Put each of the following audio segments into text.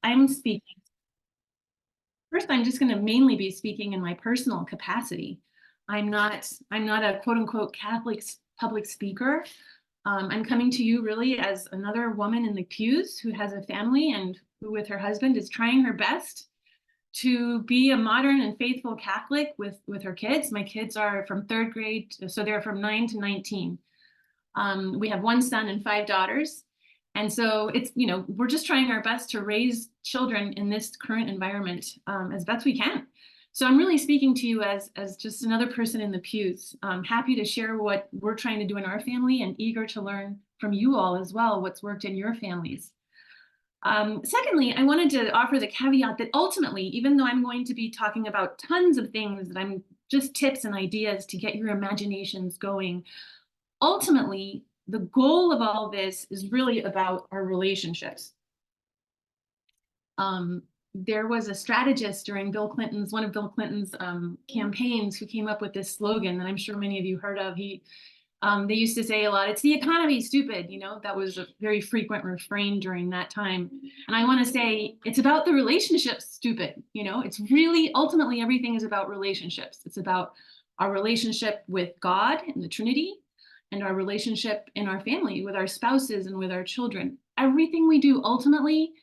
I'm speaking. First, I'm just going to mainly be speaking in my personal capacity. I'm not a quote unquote Catholic public speaker. I'm coming to you really as another woman in the pews who has a family and who with her husband is trying her best to be a modern and faithful Catholic with her kids. My kids are from third grade, so they're from 9 to 19. We have one son and 5 daughters. And so it's, we're just trying our best to raise children in this current environment as best we can. So I'm really speaking to you as just another person in the pews. I'm happy to share what we're trying to do in our family and eager to learn from you all as well, what's worked in your families. Secondly, I wanted to offer the caveat that ultimately, even though I'm going to be talking about tons of things that I'm just tips and ideas to get your imaginations going, ultimately, the goal of all this is really about our relationships. There was a strategist during one of Bill Clinton's campaigns who came up with this slogan that I'm sure many of you heard of. They used to say a lot, "It's the economy, stupid." That was a very frequent refrain during that time. And I want to say it's about the relationships, stupid. It's really ultimately everything is about relationships. It's about our relationship with God and the Trinity, and our relationship in our family with our spouses and with our children. Everything we do ultimately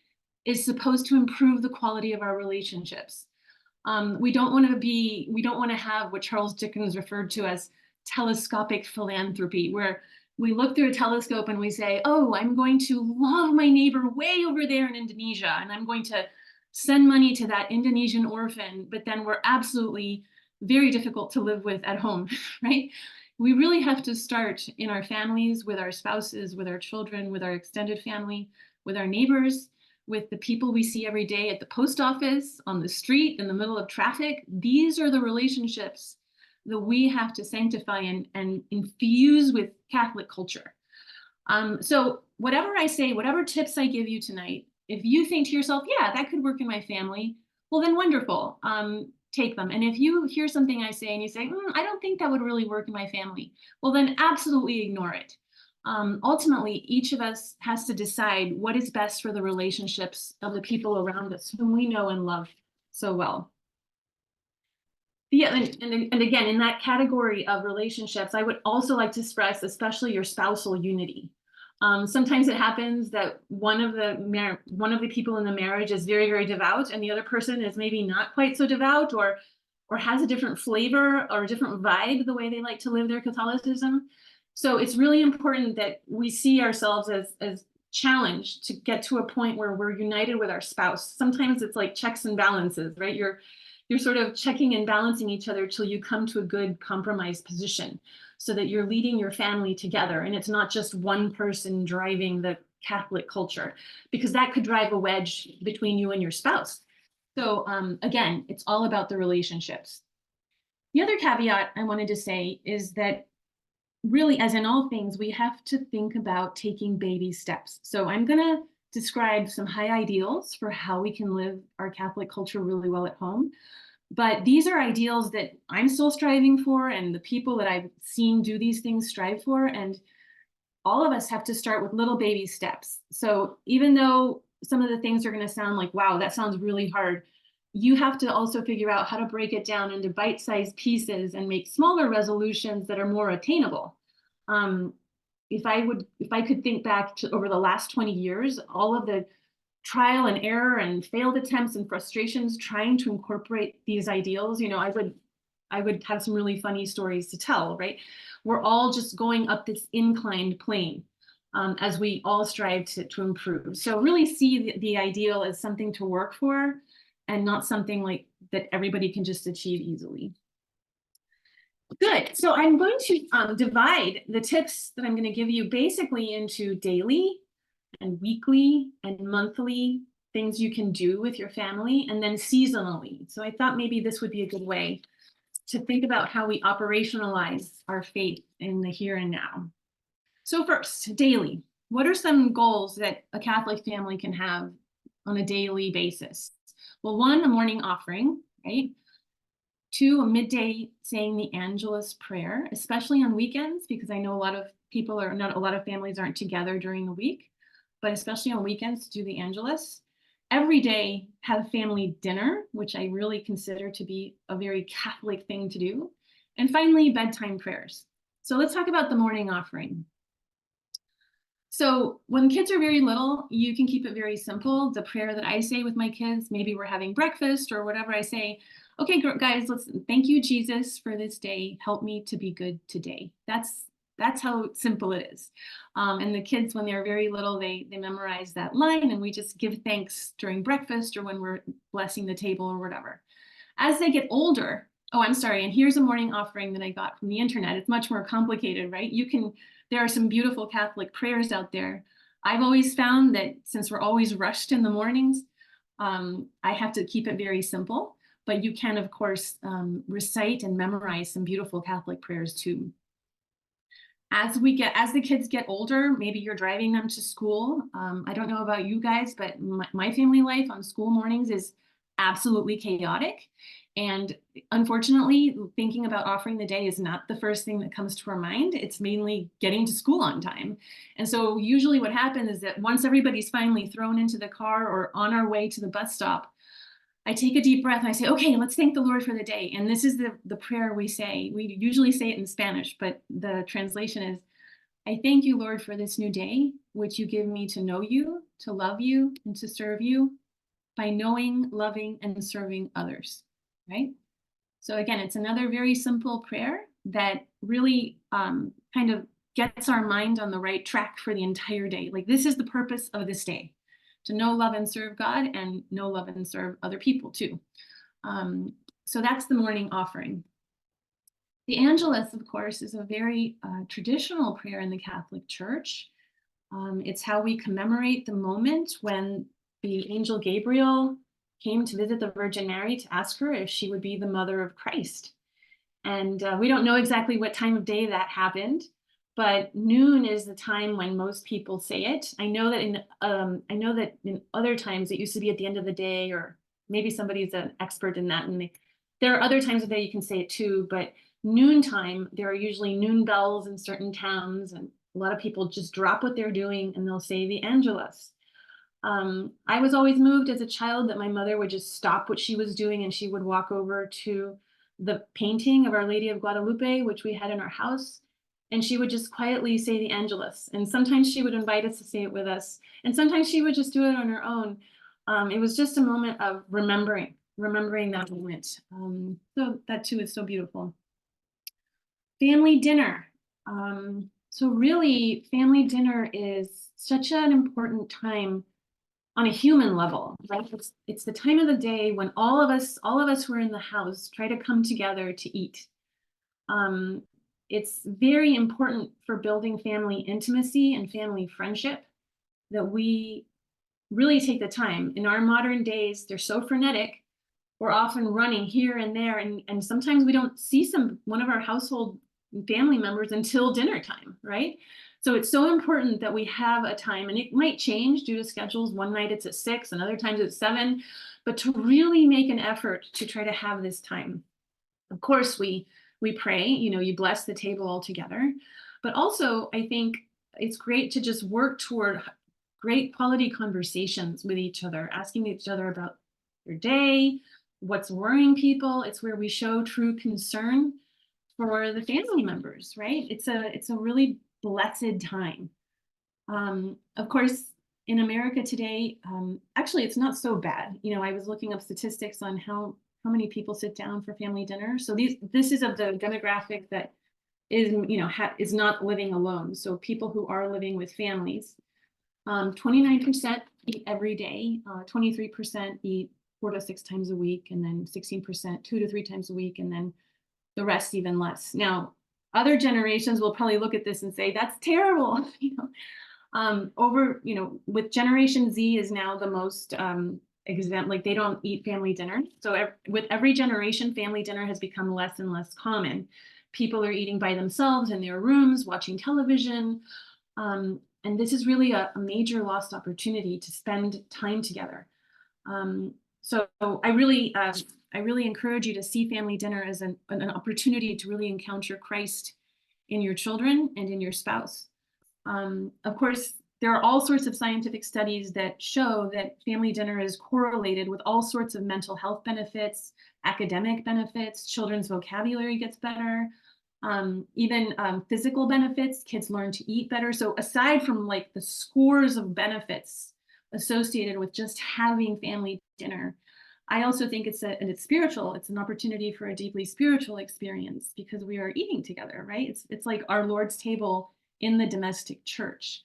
is supposed to improve the quality of our relationships. We don't want to have what Charles Dickens referred to as telescopic philanthropy, where we look through a telescope and we say, oh, I'm going to love my neighbor way over there in Indonesia, and I'm going to send money to that Indonesian orphan, but then we're absolutely very difficult to live with at home, right? We really have to start in our families, with our spouses, with our children, with our extended family, with our neighbors, with the people we see every day at the post office, on the street, in the middle of traffic. These are the relationships that we have to sanctify and infuse with Catholic culture. So whatever I say, whatever tips I give you tonight, if you think to yourself, yeah, that could work in my family, well then wonderful. Take them. And if you hear something I say and you say, I don't think that would really work in my family, well then absolutely ignore it. Ultimately, each of us has to decide what is best for the relationships of the people around us whom we know and love so well. Yeah, and again, in that category of relationships, I would also like to stress, especially your spousal unity. Sometimes it happens that one of the people in the marriage is very, very devout, and the other person is maybe not quite so devout, or has a different flavor or a different vibe the way they like to live their Catholicism. So it's really important that we see ourselves as challenged to get to a point where we're united with our spouse. Sometimes it's like checks and balances, right? You're sort of checking and balancing each other till you come to a good compromise position, so that you're leading your family together and it's not just one person driving the Catholic culture, because that could drive a wedge between you and your spouse. So again, it's all about the relationships. The other caveat I wanted to say is that really, as in all things, we have to think about taking baby steps. So I'm going to describe some high ideals for how we can live our Catholic culture really well at home. But these are ideals that I'm still striving for, and the people that I've seen do these things strive for. And all of us have to start with little baby steps. So even though some of the things are going to sound like, wow, that sounds really hard, you have to also figure out how to break it down into bite-sized pieces and make smaller resolutions that are more attainable. If I could think back to over the last 20 years, all of the trial and error and failed attempts and frustrations trying to incorporate these ideals, I would have some really funny stories to tell, right? We're all just going up this inclined plane as we all strive to improve. So really see the ideal as something to work for, and not something like that everybody can just achieve easily. Good. So I'm going to divide the tips that I'm going to give you basically into daily and weekly and monthly things you can do with your family, and then seasonally. So I thought maybe this would be a good way to think about how we operationalize our faith in the here and now. So first, daily. What are some goals that a Catholic family can have on a daily basis? Well, 1, a morning offering, right? 2, a midday saying the Angelus prayer, especially on weekends, because I know a lot of families aren't together during the week, but especially on weekends, do the Angelus. every day have family dinner, which I really consider to be a very Catholic thing to do. And finally, bedtime prayers. So let's talk about the morning offering. So when kids are very little, you can keep it very simple. The prayer that I say with my kids, maybe we're having breakfast or whatever, I say, okay, guys, let's thank you, Jesus, for this day. Help me to be good today. That's how simple it is. And the kids, when they're very little, they memorize that line, and we just give thanks during breakfast or when we're blessing the table or whatever. As they get older, oh, I'm sorry, and here's a morning offering that I got from the internet. It's much more complicated, right? There are some beautiful Catholic prayers out there. I've always found that since we're always rushed in the mornings, I have to keep it very simple, but you can, of course, recite and memorize some beautiful Catholic prayers too. As the kids get older, maybe you're driving them to school. I don't know about you guys, but my family life on school mornings is absolutely chaotic. And unfortunately, thinking about offering the day is not the first thing that comes to our mind. It's mainly getting to school on time. And so usually what happens is that once everybody's finally thrown into the car or on our way to the bus stop, I take a deep breath and I say, okay, let's thank the Lord for the day. And this is the prayer we say. We usually say it in Spanish, but the translation is, I thank you, Lord, for this new day, which you give me to know you, to love you, and to serve you by knowing, loving, and serving others, right? So again, it's another very simple prayer that really kind of gets our mind on the right track for the entire day. Like, this is the purpose of this day, to know, love, and serve God, and know, love, and serve other people too. So that's the morning offering. The Angelus, of course, is a very traditional prayer in the Catholic Church. It's how we commemorate the moment when the angel Gabriel came to visit the Virgin Mary to ask her if she would be the mother of Christ. And we don't know exactly what time of day that happened, but noon is the time when most people say it. I know that in other times it used to be at the end of the day, or maybe somebody's an expert in that, and there are other times of the day you can say it too, but noontime, there are usually noon bells in certain towns, and a lot of people just drop what they're doing and they'll say the Angelus. I was always moved as a child that my mother would just stop what she was doing and she would walk over to the painting of Our Lady of Guadalupe, which we had in our house, and she would just quietly say the Angelus. And sometimes she would invite us to say it with us, and sometimes she would just do it on her own. It was just a moment of remembering that moment. So that too is so beautiful. Family dinner. So really, family dinner is such an important time on a human level, right? It's the time of the day when all of us who are in the house try to come together to eat. It's very important for building family intimacy and family friendship that we really take the time. In our modern days, they're so frenetic. We're often running here and there, and sometimes we don't see one of our household family members until dinner time, right? So it's so important that we have a time, and it might change due to schedules. One night it's at 6, and other times it's 7, but to really make an effort to try to have this time. Of course, we pray, you bless the table all together, but also I think it's great to just work toward great quality conversations with each other, asking each other about their day, what's worrying people. It's where we show true concern for the family members, right? It's a really blessed time. Of course, in America today, actually, it's not so bad. I was looking up statistics on how many people sit down for family dinner. So this is of the demographic that is not living alone. So people who are living with families, 29% eat every day, 23% eat 4 to 6 times a week, and then 16% 2 to 3 times a week, and then the rest even less. Now, other generations will probably look at this and say, that's terrible. With Generation Z is now the most exempt, like they don't eat family dinner. So with every generation, family dinner has become less and less common. People are eating by themselves in their rooms, watching television. And this is really a major lost opportunity to spend time together. So I really encourage you to see family dinner as an opportunity to really encounter Christ in your children and in your spouse. Of course, there are all sorts of scientific studies that show that family dinner is correlated with all sorts of mental health benefits, academic benefits, children's vocabulary gets better, even physical benefits, kids learn to eat better. So aside from like the scores of benefits associated with just having family dinner, I also think and it's spiritual. It's an opportunity for a deeply spiritual experience because we are eating together, right? It's like our Lord's table in the domestic church.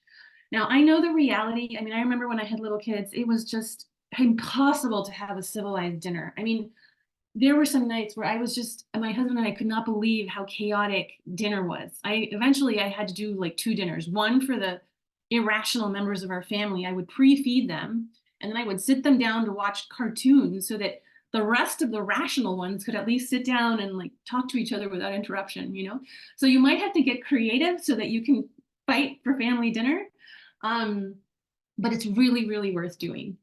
Now, I know the reality. I mean, I remember when I had little kids, it was just impossible to have a civilized dinner. I mean, there were some nights where I was just, my husband and I could not believe how chaotic dinner was. Eventually I had to do like 2 dinners, one for the irrational members of our family. I would pre-feed them, and then I would sit them down to watch cartoons so that the rest of the rational ones could at least sit down and like talk to each other without interruption, you know? So you might have to get creative so that you can fight for family dinner. But it's really, really worth doing.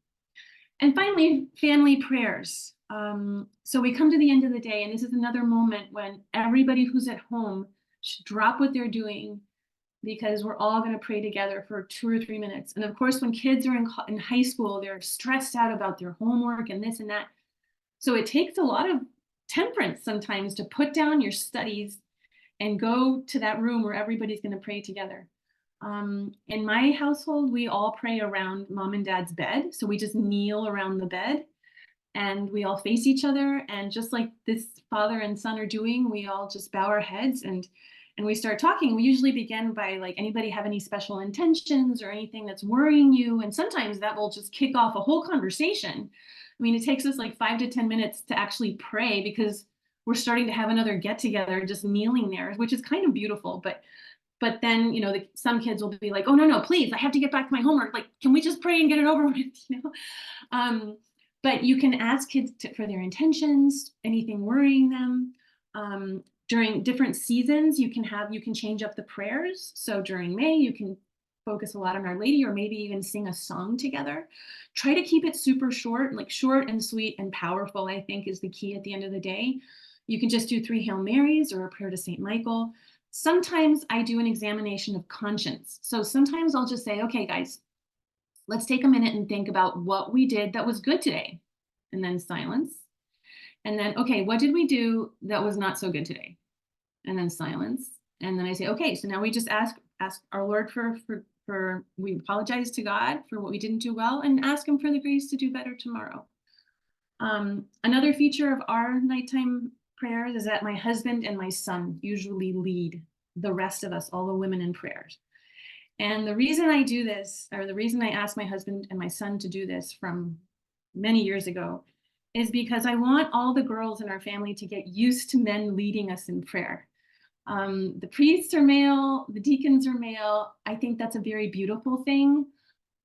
And finally, family prayers. So we come to the end of the day, and this is another moment when everybody who's at home should drop what they're doing, because we're all going to pray together for 2 or 3 minutes. And of course, when kids are in high school, they're stressed out about their homework and this and that. So it takes a lot of temperance sometimes to put down your studies and go to that room where everybody's going to pray together. In my household, we all pray around mom and dad's bed. So we just kneel around the bed and we all face each other. And just like this father and son are doing, we all just bow our heads and we start talking. We usually begin by like, anybody have any special intentions or anything that's worrying you? And sometimes that will just kick off a whole conversation. I mean, it takes us like 5 to 10 minutes to actually pray because we're starting to have another get together, just kneeling there, which is kind of beautiful. But then, you know, some kids will be like, oh, no, please, I have to get back to my homework. Like, can we just pray and get it over with, you know? But you can ask kids for their intentions, anything worrying them. During different seasons, you can change up the prayers. So during May, you can focus a lot on Our Lady, or maybe even sing a song together. Try to keep it super short, like short and sweet and powerful, I think is the key at the end of the day. You can just do 3 Hail Marys or a prayer to St. Michael. Sometimes I do an examination of conscience. So sometimes I'll just say, okay, guys, let's take a minute and think about what we did that was good today. And then silence. And then, okay, what did we do that was not so good today? And then silence. And then I say, okay, so now we just ask our Lord we apologize to God for what we didn't do well and ask him for the grace to do better tomorrow. Another feature of our nighttime prayers is that my husband and my son usually lead the rest of us, all the women, in prayers. And the reason I do this, or the reason I asked my husband and my son to do this from many years ago, is because I want all the girls in our family to get used to men leading us in prayer. The priests are male, the deacons are male. I think that's a very beautiful thing.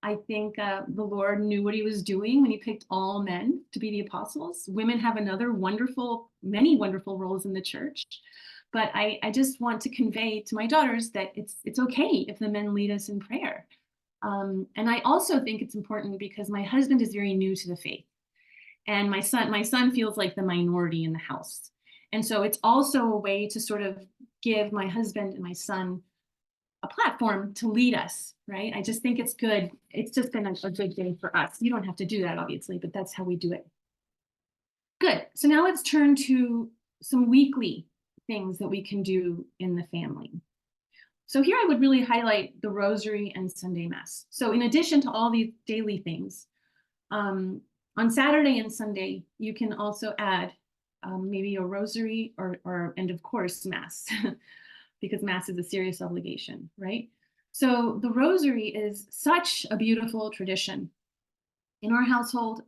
I think the Lord knew what he was doing when he picked all men to be the apostles. Women have many wonderful roles in the church. But I just want to convey to my daughters that it's okay if the men lead us in prayer. And I also think it's important because my husband is very new to the faith. And my son feels like the minority in the house. And so it's also a way to sort of give my husband and my son a platform to lead us, right? I just think it's good. It's just been a good day for us. You don't have to do that, obviously, but that's how we do it. Good. So now let's turn to some weekly things that we can do in the family. So here I would really highlight the Rosary and Sunday Mass. So in addition to all these daily things, on Saturday and Sunday, you can also add maybe a Rosary and of course, Mass, because Mass is a serious obligation, right? So the Rosary is such a beautiful tradition. In our household,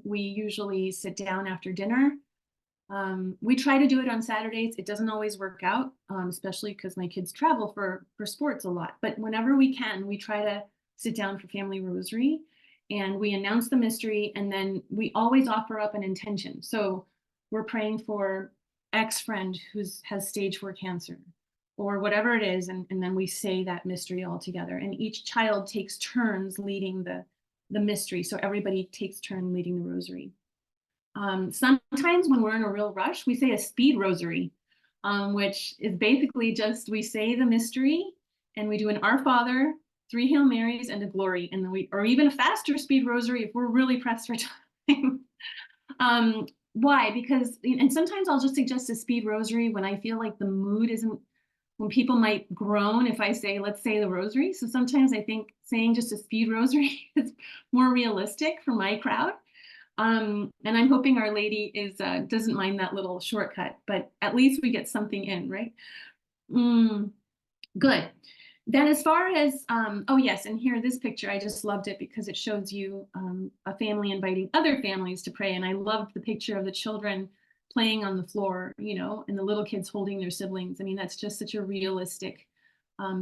we usually sit down after dinner. We try to do it on Saturdays. It doesn't always work out, especially because my kids travel for sports a lot. But whenever we can, we try to sit down for family rosary, and we announce the mystery, and then we always offer up an intention. So we're praying for X friend who has stage 4 cancer, or whatever it is, and then we say that mystery all together. And each child takes turns leading the mystery. So everybody takes turn leading the rosary. Sometimes when we're in a real rush, we say a speed rosary, which is basically just we say the mystery and we do an Our Father 3 Hail Marys and a glory, and then or even a faster speed rosary if we're really pressed for time. Why? Because, and sometimes I'll just suggest a speed rosary when I feel like the mood isn't, when people might groan if I say, let's say the rosary. So sometimes I think saying just a speed rosary is more realistic for my crowd. And I'm hoping Our Lady doesn't mind that little shortcut, but at least we get something in, right? Good. Then as far as, oh yes, and here, this picture, I just loved it because it shows you a family inviting other families to pray. And I loved the picture of the children playing on the floor, you know, and the little kids holding their siblings. I mean, that's just such a realistic,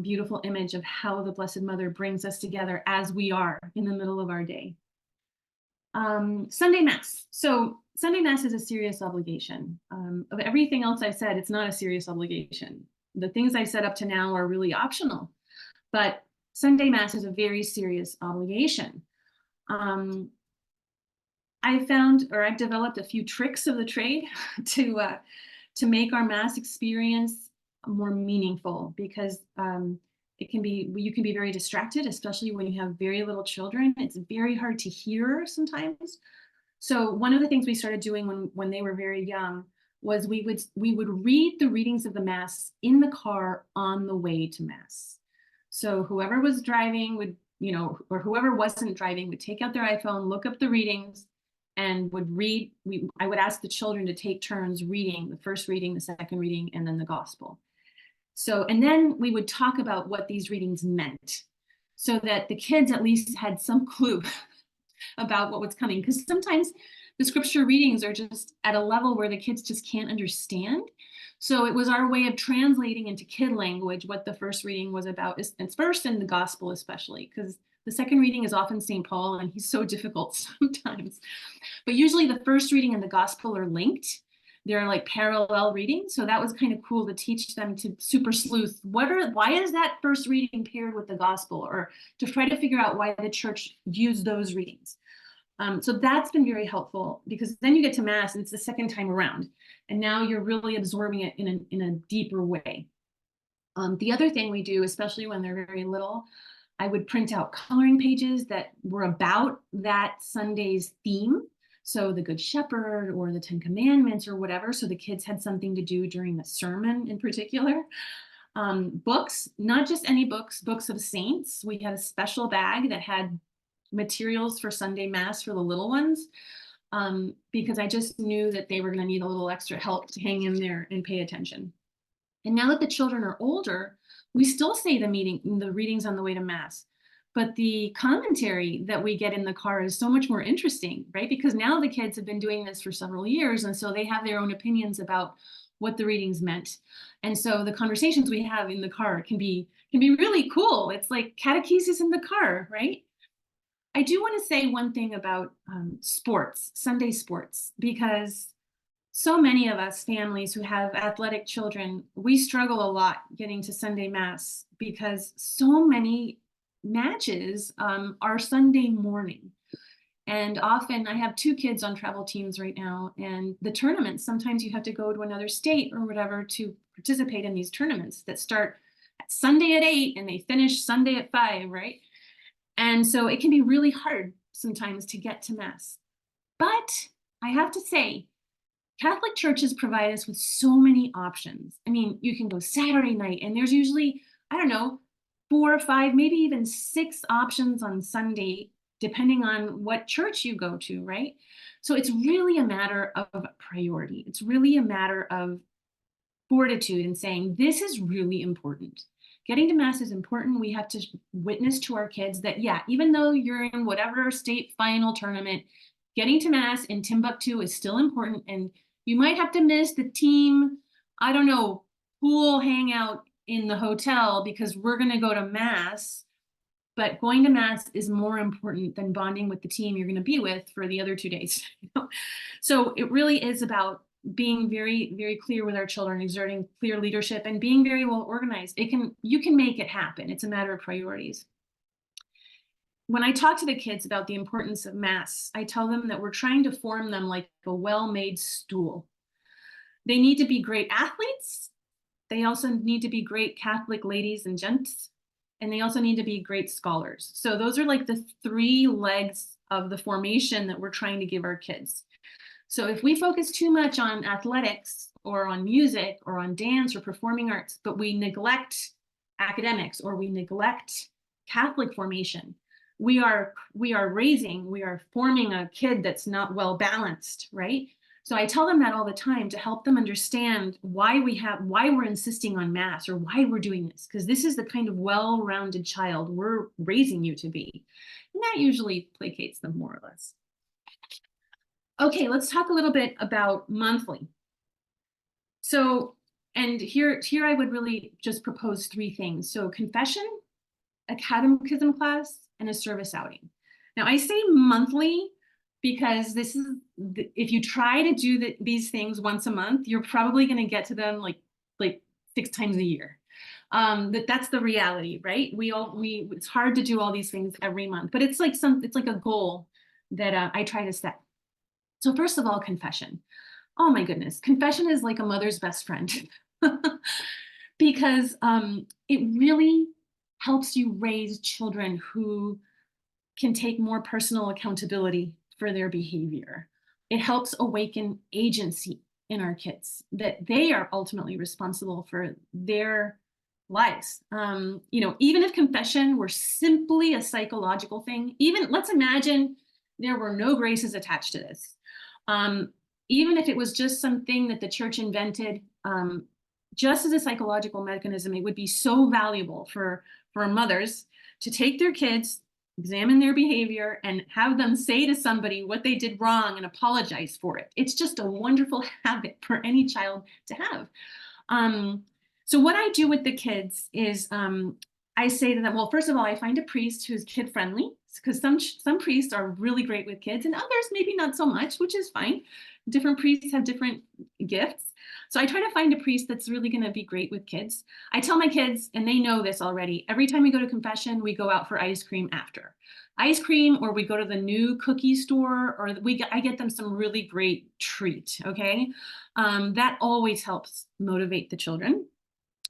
beautiful image of how the Blessed Mother brings us together as we are in the middle of our day. Sunday Mass. So Sunday Mass is a serious obligation. Of everything else I've said, it's not a serious obligation. The things I've said up to now are really optional, but Sunday Mass is a very serious obligation. I've developed a few tricks of the trade to make our Mass experience more meaningful, because you can be very distracted, especially when you have very little children. It's very hard to hear sometimes. So one of the things we started doing when they were very young was we would read the readings of the Mass in the car on the way to Mass. So whoever was driving would, you know, or whoever wasn't driving would take out their iPhone, look up the readings, and would read. I would ask the children to take turns reading the first reading, the second reading, and then the gospel. So, and then we would talk about what these readings meant, so that the kids at least had some clue about what was coming. Because sometimes the scripture readings are just at a level where the kids just can't understand. So it was our way of translating into kid language what the first reading was about. It's first in the gospel, especially, because the second reading is often St. Paul, and he's so difficult sometimes. But usually the first reading and the gospel are linked. They're like parallel readings. So that was kind of cool to teach them to super sleuth. Why is that first reading paired with the gospel, or to try to figure out why the church used those readings. So that's been very helpful, because then you get to Mass and it's the second time around, and now you're really absorbing it in a deeper way. The other thing we do, especially when they're very little, I would print out coloring pages that were about that Sunday's theme. So the Good Shepherd or the 10 Commandments or whatever. So the kids had something to do during the sermon in particular. Books, not just any books, books of saints. We had a special bag that had materials for Sunday Mass for the little ones, because I just knew that they were going to need a little extra help to hang in there and pay attention. And now that the children are older, we still say the readings on the way to Mass, but the commentary that we get in the car is so much more interesting, right? Because now the kids have been doing this for several years, and so they have their own opinions about what the readings meant. And so the conversations we have in the car can be really cool. It's like catechesis in the car, right? I do want to say one thing about sports, Sunday sports, because so many of us families who have athletic children, we struggle a lot getting to Sunday Mass, because so many matches are Sunday morning. And often I have 2 kids on travel teams right now, and the tournaments, sometimes you have to go to another state or whatever to participate in these tournaments that start at Sunday at 8 and they finish Sunday at 5, right? And so it can be really hard sometimes to get to Mass. But I have to say, Catholic churches provide us with so many options. I mean, you can go Saturday night, and there's usually, I don't know, 4 or 5, maybe even 6 options on Sunday, depending on what church you go to, right? So it's really a matter of priority. It's really a matter of fortitude and saying, this is really important. Getting to Mass is important. We have to witness to our kids that, yeah, even though you're in whatever state final tournament, getting to Mass in Timbuktu is still important. And you might have to miss the team, I don't know, pool hangout in the hotel because we're going to go to Mass. But going to Mass is more important than bonding with the team you're going to be with for the other 2 days. So it really is about being very, very clear with our children, exerting clear leadership, and being very well organized. You can make it happen. It's a matter of priorities. When I talk to the kids about the importance of Mass, I tell them that we're trying to form them like a well-made stool. They need to be great athletes. They also need to be great Catholic ladies and gents. and they also need to be great scholars. So those are like the 3 legs of the formation that we're trying to give our kids. So if we focus too much on athletics or on music or on dance or performing arts, but we neglect academics or we neglect Catholic formation, we are forming a kid that's not well balanced, right? So I tell them that all the time to help them understand why we're insisting on mass or why we're doing this, because this is the kind of well-rounded child we're raising you to be. And that usually placates them more or less. Okay, let's talk a little bit about monthly. So, and here I would really just propose 3 things. So confession, a catechism class, and a service outing. Now I say monthly because this is, if you try to do these things once a month, you're probably going to get to them like 6 times a year. That's the reality, right? It's hard to do all these things every month, but it's like a goal that I try to set. So first of all, confession. Oh my goodness, confession is like a mother's best friend because it really helps you raise children who can take more personal accountability for their behavior. It helps awaken agency in our kids, that they are ultimately responsible for their lives. Even if confession were simply a psychological thing, even let's imagine there were no graces attached to this. Even if it was just something that the church invented, just as a psychological mechanism, it would be so valuable for mothers to take their kids, examine their behavior, and have them say to somebody what they did wrong and apologize for it. It's just a wonderful habit for any child to have. So what I do with the kids is I say to them, well, first of all, I find a priest who's kid friendly, because some priests are really great with kids and others maybe not so much, which is fine. Different priests have different gifts. So I try to find a priest that's really going to be great with kids. I tell my kids, and they know this already, every time we go to confession, we go out for ice cream after. Ice cream, or we go to the new cookie store, or I get them some really great treat, okay? That always helps motivate the children.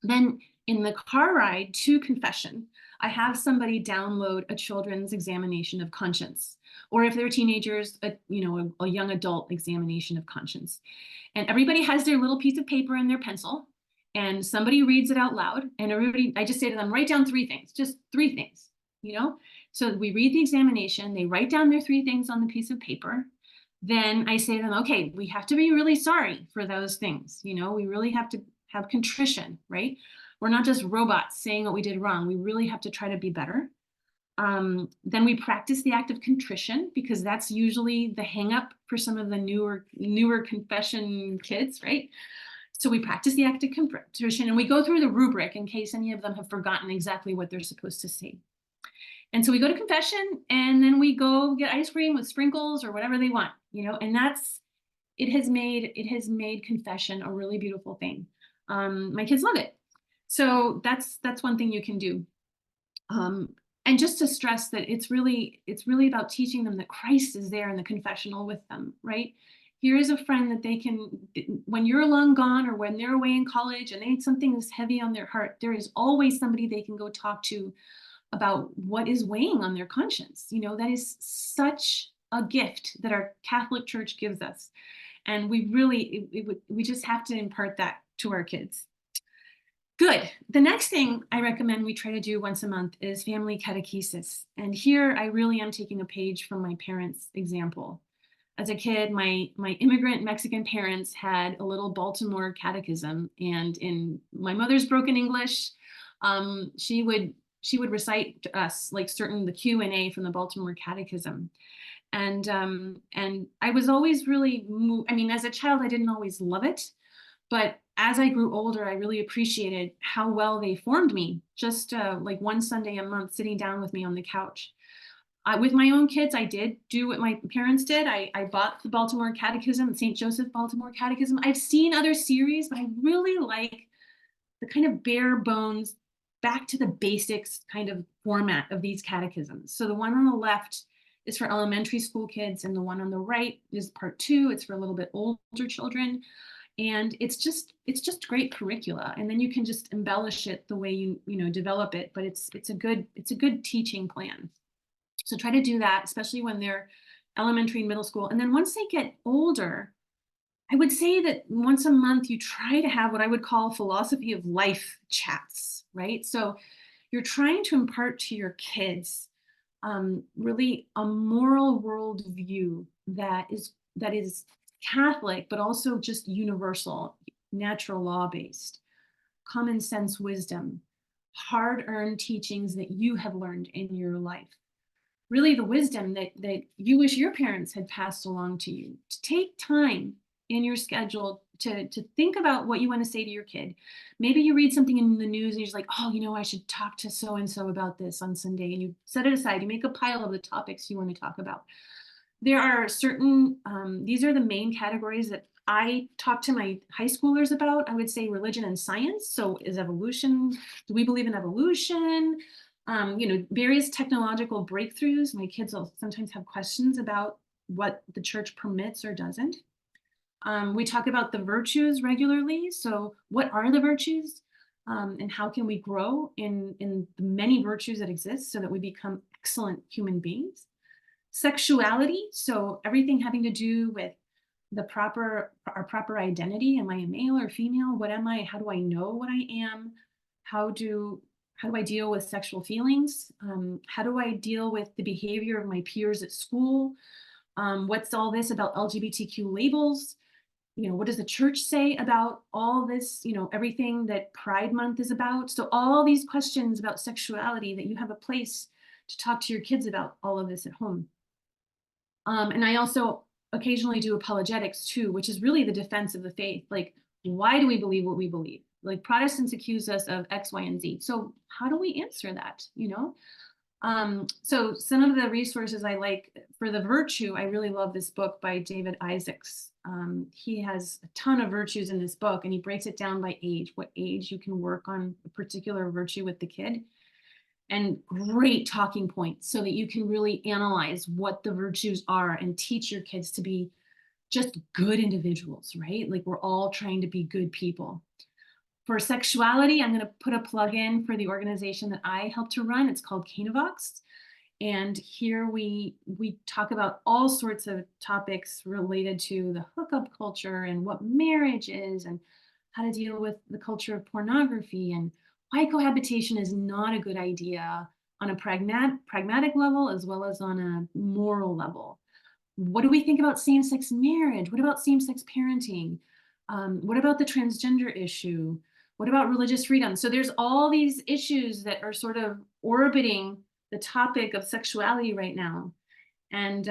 Then in the car ride to confession, I have somebody download a children's examination of conscience, or if they're teenagers, a young adult examination of conscience. And everybody has their little piece of paper and their pencil, and somebody reads it out loud, and I just say to them, write down 3 things, just 3 things, So we read the examination, they write down their 3 things on the piece of paper. Then I say to them, okay, we have to be really sorry for those things. We really have to have contrition, right? We're not just robots saying what we did wrong. We really have to try to be better. Then we practice the act of contrition, because that's usually the hang up for some of the newer confession kids, right? So we practice the act of contrition, and we go through the rubric in case any of them have forgotten exactly what they're supposed to say. And so we go to confession, and then we go get ice cream with sprinkles or whatever they want, and it has made confession a really beautiful thing. My kids love it. So that's one thing you can do. And just to stress that it's really about teaching them that Christ is there in the confessional with them, right? Here is a friend that they can, when you're long gone or when they're away in college and they need something that's heavy on their heart, there is always somebody they can go talk to about what is weighing on their conscience. That is such a gift that our Catholic Church gives us. And we just have to impart that to our kids. Good. The next thing I recommend we try to do once a month is family catechesis. And here I really am taking a page from my parents' example. As a kid, my immigrant Mexican parents had a little Baltimore catechism, and in my mother's broken English, she would recite to us like the Q&A from the Baltimore Catechism. And I was always really moved. I mean, as a child, I didn't always love it, but as I grew older, I really appreciated how well they formed me. Just like one Sunday a month, sitting down with me on the couch. With my own kids, I did do what my parents did. I bought the Baltimore Catechism, St. Joseph Baltimore Catechism. I've seen other series, but I really like the kind of bare bones, back to the basics kind of format of these catechisms. So the one on the left is for elementary school kids, and the one on the right is part 2. It's for a little bit older children. And it's just great curricula, and then you can just embellish it the way you develop it. But it's a good teaching plan. So try to do that, especially when they're elementary and middle school. And then once they get older, I would say that once a month you try to have what I would call philosophy of life chats, right? So you're trying to impart to your kids really a moral worldview that is Catholic, but also just universal, natural law based, common sense wisdom, hard earned teachings that you have learned in your life. Really, the wisdom that you wish your parents had passed along to you. To take time in your schedule to think about what you want to say to your kid. Maybe you read something in the news and you're just like, oh, I should talk to so and so about this on Sunday. And you set it aside. You make a pile of the topics you want to talk about. There are certain, these are the main categories that I talk to my high schoolers about. I would say religion and science. So is evolution, do we believe in evolution? Various technological breakthroughs. My kids will sometimes have questions about what the church permits or doesn't. We talk about the virtues regularly. So what are the virtues? And how can we grow in the many virtues that exist so that we become excellent human beings? Sexuality, so everything having to do with our proper identity. Am I a male or female? What am I? How do I know what I am? How do I deal with sexual feelings? How do I deal with the behavior of my peers at school? What's all this about LGBTQ labels? What does the church say about all this, everything that Pride Month is about? So all these questions about sexuality, that you have a place to talk to your kids about all of this at home. And I also occasionally do apologetics too, which is really the defense of the faith. Like, why do we believe what we believe? Like, Protestants accuse us of X, Y, and Z. So how do we answer that, So some of the resources I like for the virtue, I really love this book by David Isaacs. He has a ton of virtues in this book, and he breaks it down by age, what age you can work on a particular virtue with the kid, and great talking points so that you can really analyze what the virtues are and teach your kids to be just good individuals, right? Like, we're all trying to be good people. For sexuality, I'm going to put a plug in for the organization that I help to run. It's called Canavox. And here we talk about all sorts of topics related to the hookup culture and what marriage is and how to deal with the culture of pornography and why cohabitation is not a good idea on a pragmatic level as well as on a moral level. What do we think about same-sex marriage? What about same-sex parenting? What about the transgender issue? What about religious freedom? So there's all these issues that are sort of orbiting the topic of sexuality right now. And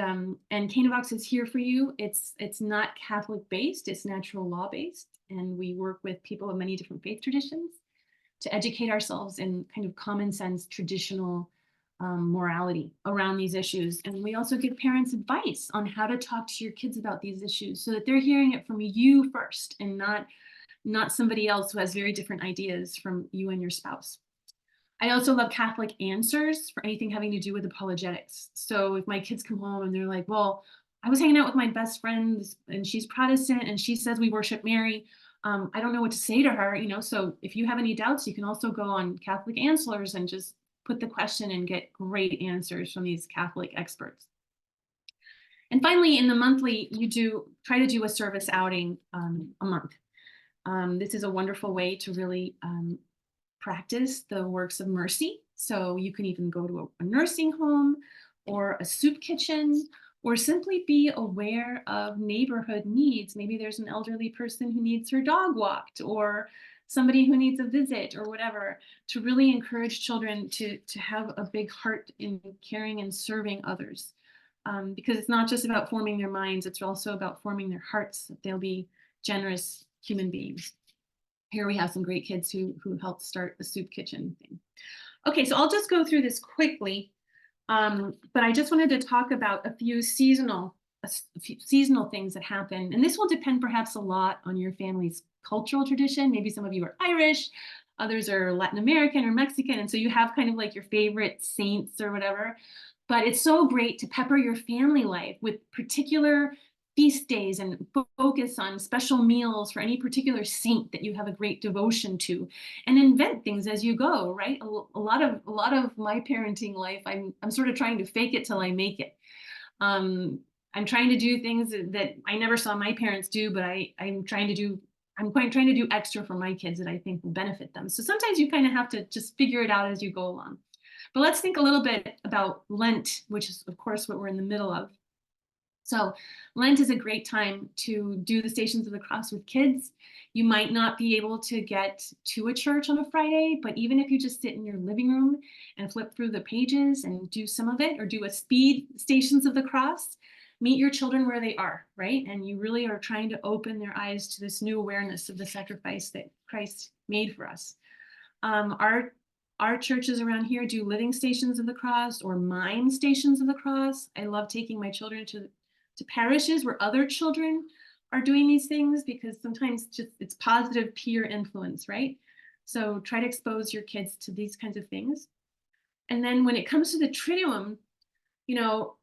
Canavox is here for you. It's not Catholic based, it's natural law based. And we work with people of many different faith traditions to educate ourselves in kind of common sense, traditional morality around these issues. And we also give parents advice on how to talk to your kids about these issues so that they're hearing it from you first and not somebody else who has very different ideas from you and your spouse. I also love Catholic answers for anything having to do with apologetics. So if my kids come home and they're like, well, I was hanging out with my best friend and she's Protestant and she says we worship Mary. I don't know what to say to her, so if you have any doubts, you can also go on Catholic Answers and just put the question and get great answers from these Catholic experts. And finally, in the monthly, you try to do a service outing a month. This is a wonderful way to really practice the works of mercy. So you can even go to a nursing home or a soup kitchen, or simply be aware of neighborhood needs. Maybe there's an elderly person who needs her dog walked, or somebody who needs a visit, or whatever, to really encourage children to have a big heart in caring and serving others. Because it's not just about forming their minds, it's also about forming their hearts, that they'll be generous human beings. Here we have some great kids who helped start the soup kitchen thing. Okay, so I'll just go through this quickly. But I just wanted to talk about a few seasonal things that happen. And this will depend perhaps a lot on your family's cultural tradition. Maybe some of you are Irish, others are Latin American or Mexican. And so you have kind of like your favorite saints or whatever. But it's so great to pepper your family life with particular feast days and focus on special meals for any particular saint that you have a great devotion to, and invent things as you go, right? A lot of my parenting life, I'm sort of trying to fake it till I make it. Um, I'm trying to do things that I never saw my parents do, but I'm quite trying to do extra for my kids that I think will benefit them. So sometimes you kind of have to just figure it out as you go along. But let's think a little bit about Lent, which is, of course, what we're in the middle of. So Lent is a great time to do the Stations of the Cross with kids. You might not be able to get to a church on a Friday, but even if you just sit in your living room and flip through the pages and do some of it, or do a speed Stations of the Cross, meet your children where they are, right? And you really are trying to open their eyes to this new awareness of the sacrifice that Christ made for us. Our churches around here do living Stations of the Cross or mime Stations of the Cross. I love taking my children to parishes where other children are doing these things, because sometimes just it's positive peer influence, right? So try to expose your kids to these kinds of things. And then when it comes to the Triduum, you know,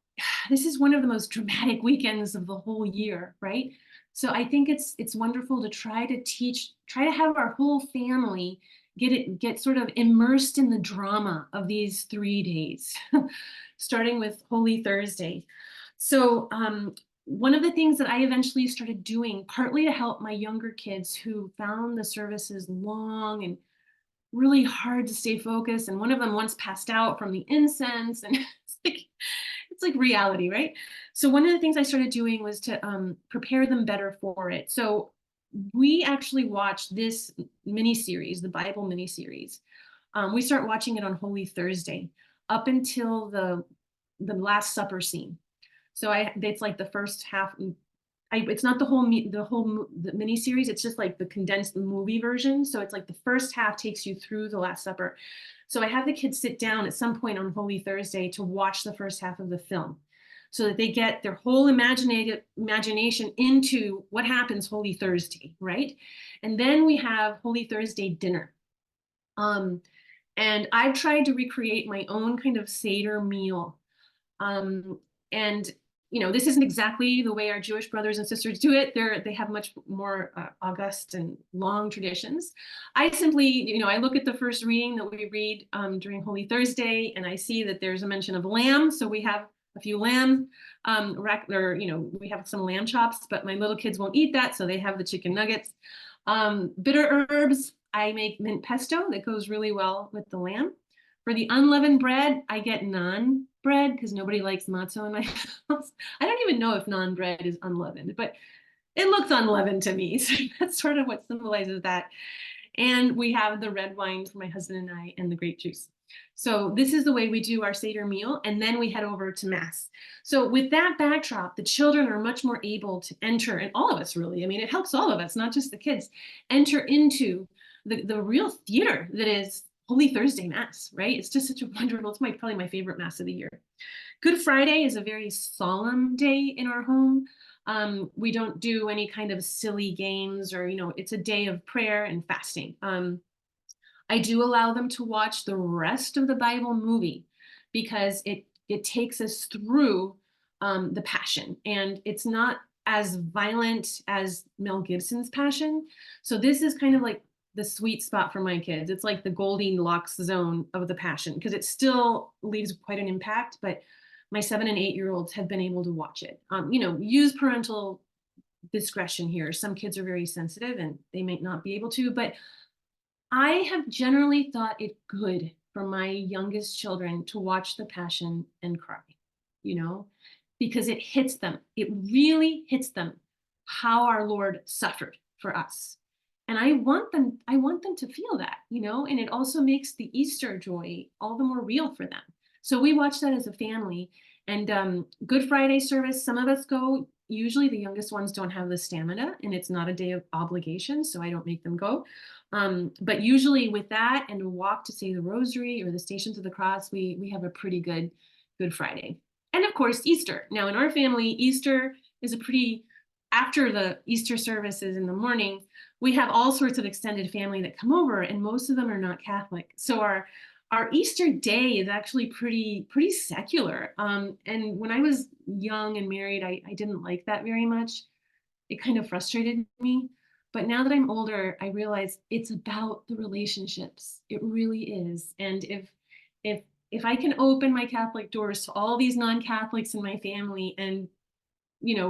this is one of the most dramatic weekends of the whole year, right? So I think it's wonderful to try to have our whole family get sort of immersed in the drama of these 3 days, starting with Holy Thursday. So one of the things that I eventually started doing, partly to help my younger kids who found the services long and really hard to stay focused, and one of them once passed out from the incense, and it's like reality, right? So one of the things I started doing was to prepare them better for it. So we actually watched this mini-series, the Bible mini-series. We start watching it on Holy Thursday up until the Last Supper scene. So it's like the first half. It's not the whole the mini series. It's just like the condensed movie version. So it's like the first half takes you through the Last Supper. So I have the kids sit down at some point on Holy Thursday to watch the first half of the film, so that they get their whole imagination into what happens Holy Thursday, right? And then we have Holy Thursday dinner. And I've tried to recreate my own kind of Seder meal. And this isn't exactly the way our Jewish brothers and sisters do it. They have much more august and long traditions. I simply, I look at the first reading that we read during Holy Thursday, and I see that there's a mention of lamb. So we have a few lamb, we have some lamb chops, but my little kids won't eat that, so they have the chicken nuggets. Bitter herbs, I make mint pesto that goes really well with the lamb. For the unleavened bread, I get naan bread because nobody likes matzo in my house. I don't even know if naan bread is unleavened, but it looks unleavened to me. So that's sort of what symbolizes that. And we have the red wine for my husband and I, and the grape juice. So this is the way we do our Seder meal, and then we head over to Mass. So with that backdrop, the children are much more able to enter, and all of us really, I mean, it helps all of us, not just the kids, enter into the real theater that is Holy Thursday Mass, right? It's just such a wonderful, it's probably my favorite Mass of the year. Good Friday is a very solemn day in our home. We don't do any kind of silly games, or, it's a day of prayer and fasting. I do allow them to watch the rest of the Bible movie, because it takes us through the Passion, and it's not as violent as Mel Gibson's Passion. So this is kind of like the sweet spot for my kids. It's like the Goldilocks zone of the Passion, because it still leaves quite an impact, but my 7 and 8-year-olds have been able to watch it. Use parental discretion here. Some kids are very sensitive and they might not be able to, but I have generally thought it good for my youngest children to watch the Passion and cry, because it hits them. It really hits them how our Lord suffered for us. And I want them to feel that, and it also makes the Easter joy all the more real for them. So we watch that as a family. And Good Friday service, some of us go. Usually the youngest ones don't have the stamina, and it's not a day of obligation, so I don't make them go. But usually with that and a walk to say the Rosary or the Stations of the Cross, we have a pretty good Good Friday. And of course, Easter. Now in our family, Easter is after the Easter services in the morning, we have all sorts of extended family that come over, and most of them are not Catholic. So Our Easter day is actually pretty secular. And when I was young and married, I didn't like that very much. It kind of frustrated me. But now that I'm older, I realize it's about the relationships. It really is. And if if I can open my Catholic doors to all these non-Catholics in my family and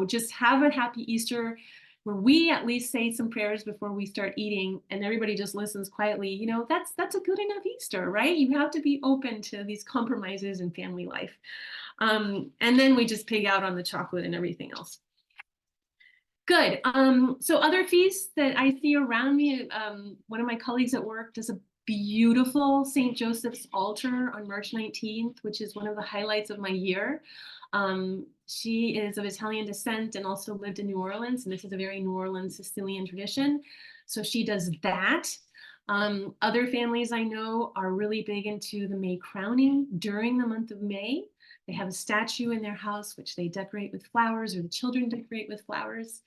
just have a happy Easter where we at least say some prayers before we start eating and everybody just listens quietly, that's a good enough Easter, right? You have to be open to these compromises in family life. And then we just pig out on the chocolate and everything else. Good. So other feasts that I see around me, one of my colleagues at work does a beautiful St. Joseph's altar on March 19th, which is one of the highlights of my year. She is of Italian descent and also lived in New Orleans, and this is a very New Orleans Sicilian tradition. So she does that. Other families I know are really big into the May crowning during the month of May. They have a statue in their house, which they decorate with flowers, or the children decorate with flowers.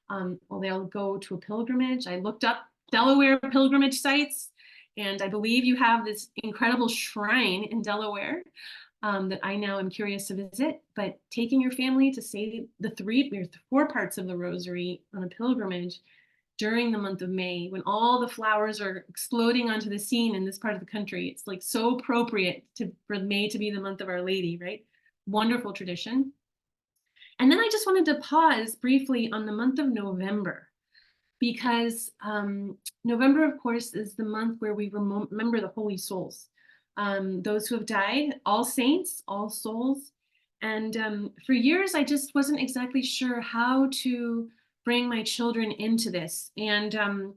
Or they'll go to a pilgrimage. I looked up Delaware pilgrimage sites, and I believe you have this incredible shrine in Delaware that I now am curious to visit. But taking your family to say the 4 parts of the rosary on a pilgrimage during the month of May, when all the flowers are exploding onto the scene in this part of the country, it's like so appropriate for May to be the month of Our Lady, right? Wonderful tradition. And then I just wanted to pause briefly on the month of November, because November, of course, is the month where we remember the holy souls, those who have died, all saints, all souls. And for years, I just wasn't exactly sure how to bring my children into this. And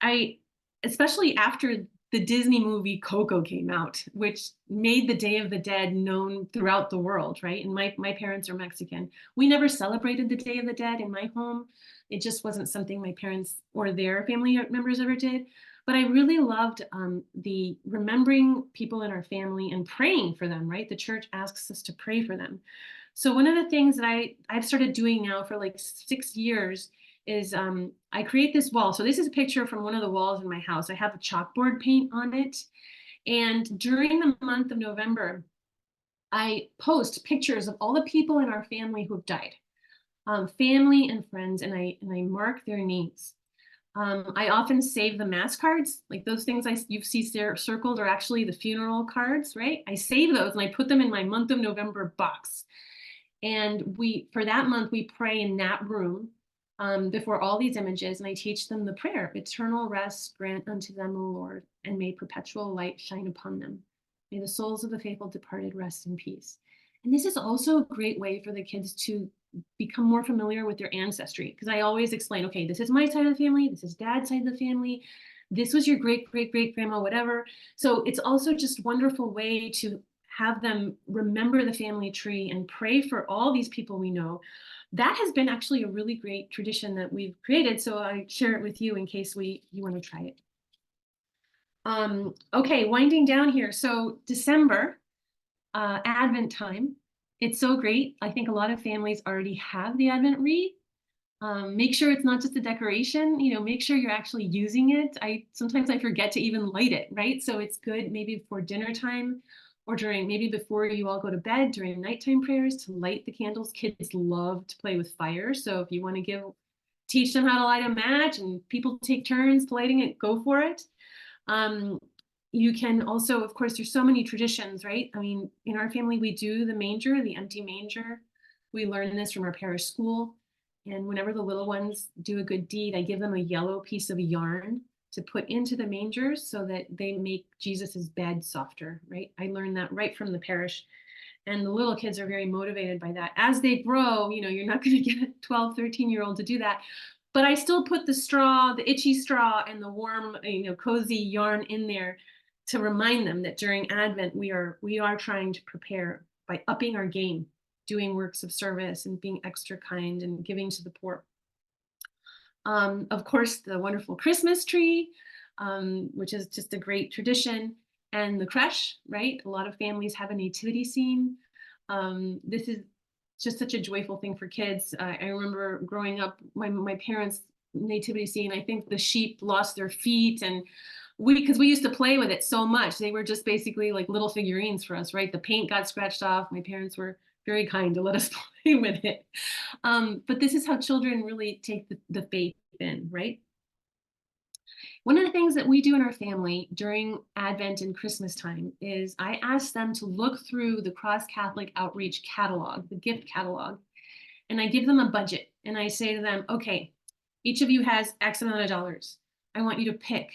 I, especially after the Disney movie Coco came out, which made the Day of the Dead known throughout the world, right? And my parents are Mexican. We never celebrated the Day of the Dead in my home. It just wasn't something my parents or their family members ever did. But I really loved the remembering people in our family and praying for them, right? The church asks us to pray for them. So one of the things that I've started doing now for like 6 years is I create this wall. So this is a picture from one of the walls in my house. I have a chalkboard paint on it. And during the month of November, I post pictures of all the people in our family who have died, family and friends, and I mark their names. I often save the mass cards, like those things you see circled are actually the funeral cards, right? I save those and I put them in my month of November box. And for that month, we pray in that room before all these images, and I teach them the prayer: eternal rest grant unto them, O Lord, and may perpetual light shine upon them. May the souls of the faithful departed rest in peace. And this is also a great way for the kids to become more familiar with their ancestry, because I always explain, okay, this is my side of the family, this is dad's side of the family, this was your great great great grandma, whatever. So it's also just a wonderful way to have them remember the family tree and pray for all these people we know. That has been actually a really great tradition that we've created, so I share it with you in case you want to try it. Okay, winding down here. So December, Advent time. It's so great. I think a lot of families already have the Advent wreath. Make sure it's not just a decoration, make sure you're actually using it. Sometimes I forget to even light it, right? So it's good maybe before dinner time, or maybe before you all go to bed during nighttime prayers, to light the candles. Kids love to play with fire. So if you want to teach them how to light a match and people take turns lighting it, go for it. You can also, of course, there's so many traditions, right? I mean, in our family, we do the manger, the empty manger. We learn this from our parish school. And whenever the little ones do a good deed, I give them a yellow piece of yarn to put into the manger so that they make Jesus's bed softer, right? I learned that right from the parish. And the little kids are very motivated by that. As they grow, you're not going to get a 12, 13-year-old to do that. But I still put the straw, the itchy straw, and the warm, cozy yarn in there to remind them that during Advent, we are trying to prepare by upping our game, doing works of service and being extra kind and giving to the poor. Of course, the wonderful Christmas tree, which is just a great tradition, and the creche, right? A lot of families have a nativity scene. This is just such a joyful thing for kids. I remember growing up, my parents' nativity scene, I think the sheep lost their feet and because we used to play with it so much. They were just basically like little figurines for us, right? The paint got scratched off. My parents were very kind to let us play with it. But this is how children really take the faith in, right? One of the things that we do in our family during Advent and Christmas time is I ask them to look through the Cross Catholic Outreach catalog, the gift catalog, and I give them a budget. And I say to them, okay, each of you has X amount of dollars. I want you to pick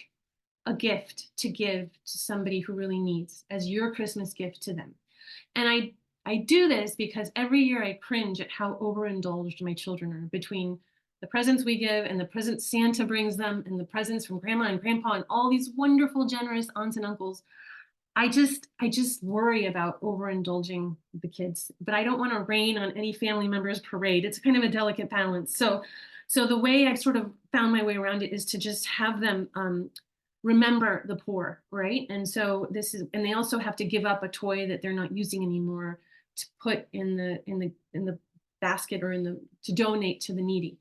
a gift to give to somebody who really needs as your Christmas gift to them. And I do this because every year I cringe at how overindulged my children are between the presents we give and the presents Santa brings them and the presents from grandma and grandpa and all these wonderful, generous aunts and uncles. I just worry about overindulging the kids, but I don't want to rain on any family member's parade. It's kind of a delicate balance. So the way I've sort of found my way around it is to just have them remember the poor, right? And so and they also have to give up a toy that they're not using anymore to put in the basket or to donate to the needy.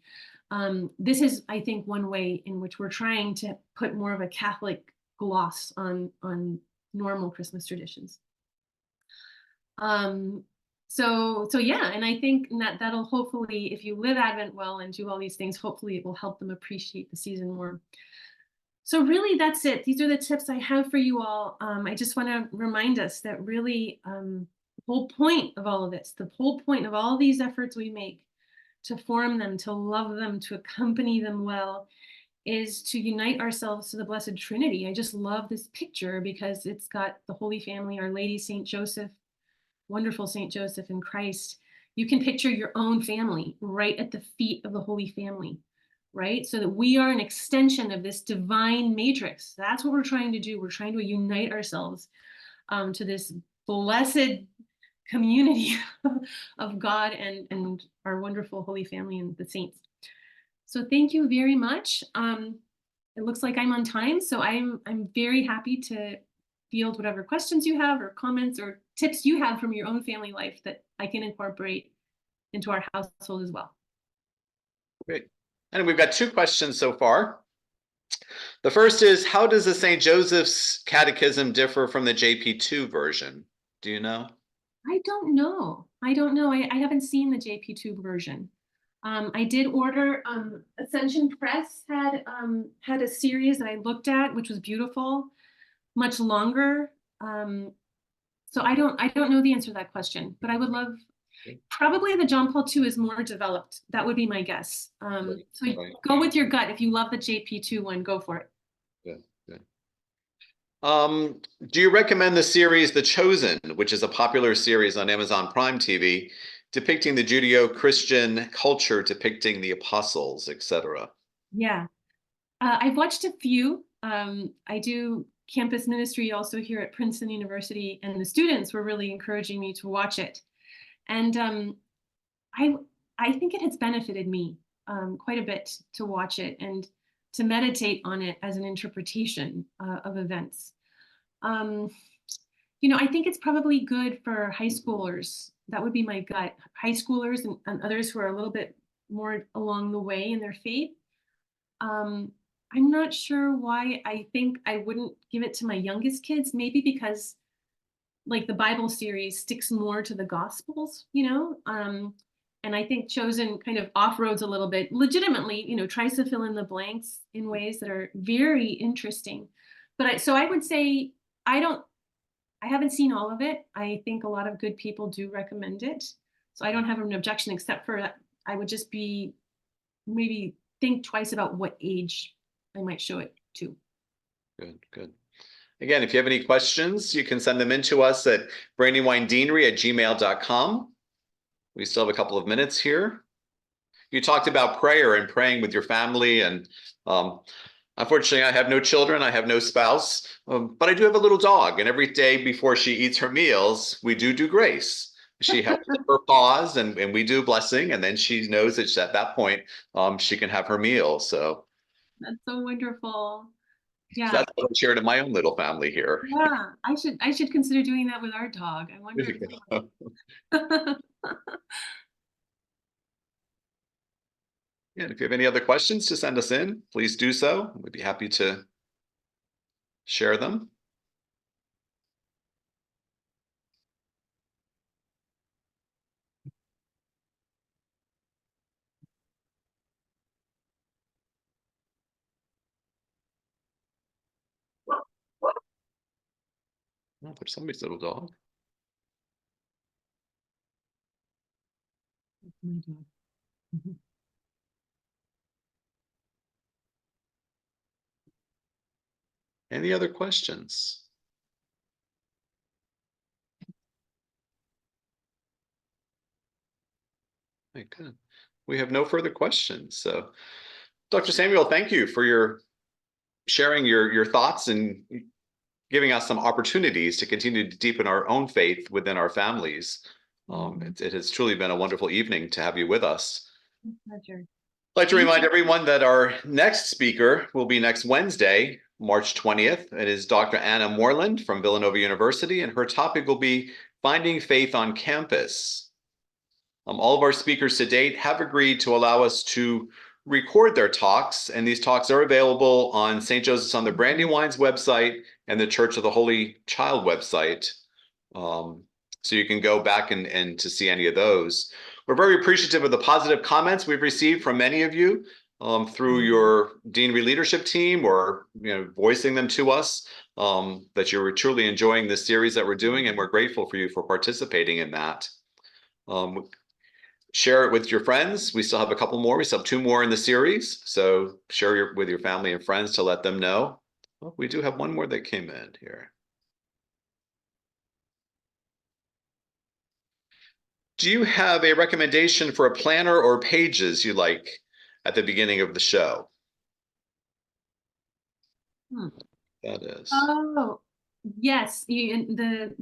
This is, I think, one way in which we're trying to put more of a Catholic gloss on normal Christmas traditions. So yeah, and I think that'll hopefully, if you live Advent well and do all these things, hopefully it will help them appreciate the season more. So really, that's it. These are the tips I have for you all. I just want to remind us that really the whole point of all of this, the whole point of all these efforts we make to form them, to love them, to accompany them well, is to unite ourselves to the Blessed Trinity. I just love this picture because it's got the Holy Family, Our Lady, Saint Joseph, wonderful Saint Joseph and Christ. You can picture your own family right at the feet of the Holy Family, right? So that we are an extension of this divine matrix. That's what we're trying to do. We're trying to unite ourselves to this blessed community of God and our wonderful Holy Family and the saints. So thank you very much. It looks like I'm on time, so I'm very happy to field whatever questions you have or comments or tips you have from your own family life that I can incorporate into our household as well. Great. And we've got 2 questions so far. The first is, how does the St. Joseph's Catechism differ from the JP2 version? Do you know? I don't know. I haven't seen the JP2 version. I did order, Ascension Press had a series that I looked at, which was beautiful, much longer. So I don't know the answer to that question, but I would love, probably the John Paul II is more developed. That would be my guess. So go with your gut. If you love the JP2 one, go for it. Good. Do you recommend the series The Chosen, which is a popular series on Amazon Prime TV, depicting the Judeo-Christian culture, depicting the apostles, etc.? Yeah, I've watched a few. I do campus ministry also here at Princeton University, and the students were really encouraging me to watch it. And I think it has benefited me quite a bit to watch it and to meditate on it as an interpretation of events. I think it's probably good for high schoolers. That would be my gut. High schoolers and others who are a little bit more along the way in their faith. I'm not sure why I think I wouldn't give it to my youngest kids, maybe because like the Bible series sticks more to the Gospels, and I think Chosen kind of off-roads a little bit, legitimately, tries to fill in the blanks in ways that are very interesting. But so I would say I haven't seen all of it. I think a lot of good people do recommend it. So I don't have an objection, except for I would just maybe think twice about what age I might show it to. Good. Again, if you have any questions, you can send them in to us at brandywinedeanery@gmail.com. We still have a couple of minutes here. You talked about prayer and praying with your family, and unfortunately, I have no children, I have no spouse, but I do have a little dog, and every day before she eats her meals, we do grace. She helps her pause, and we do blessing, and then she knows that at that point, she can have her meal. So that's so wonderful. Yeah, so that's what I share to my own little family here. Yeah, I should consider doing that with our dog. I wonder. Yeah, if you have any other questions to send us in, please do so. We'd be happy to share them. Oh, there's somebody's little dog. My dog. Mhm. Any other questions? Okay, good. We have no further questions. So, Dr. Samuel, thank you for your sharing your thoughts and giving us some opportunities to continue to deepen our own faith within our families. It has truly been a wonderful evening to have you with us. Pleasure. I'd like to Thank remind you. everyone that our next speaker will be next Wednesday, March 20th. It is Dr. Anna Moreland from Villanova University, and her topic will be Finding Faith on Campus. All of our speakers to date have agreed to allow us to record their talks, and these talks are available on St. Joseph's on the Brandywine's website and the Church of the Holy Child website. So you can go back and to see any of those. We're very appreciative of the positive comments we've received from many of you through your deanery leadership team, or voicing them to us, that you're truly enjoying this series that we're doing, and we're grateful for you for participating in that. Share it with your friends. We still have a couple more. We still have 2 more in the series. So share with your family and friends to let them know. Oh, we do have one more that came in here. Do you have a recommendation for a planner or pages you like at the beginning of the show? Hmm. That is. Oh, yes. Planner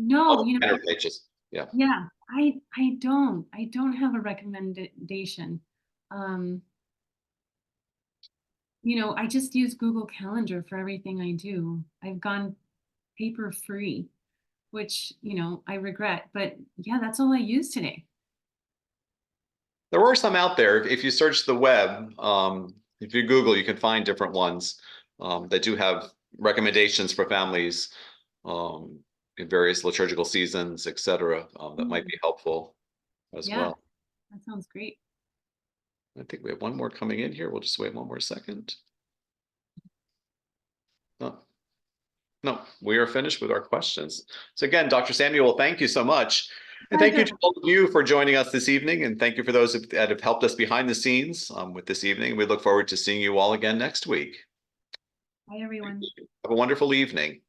pages. Yeah. Yeah, I don't have a recommendation. Um, I just use Google Calendar for everything I do. I've gone paper free, which, I regret, but yeah, that's all I use today. There are some out there. If you search the web, if you Google, you can find different ones that do have recommendations for families in various liturgical seasons, etc. That might be helpful as Yeah, well. that sounds great. I think we have one more coming in here. We'll just wait one more second. Oh, no, we are finished with our questions. So again, Dr. Samuel, thank you so much. And thank you to all of you for joining us this evening. And thank you for those that have helped us behind the scenes with this evening. We look forward to seeing you all again next week. Bye, everyone. Have a wonderful evening.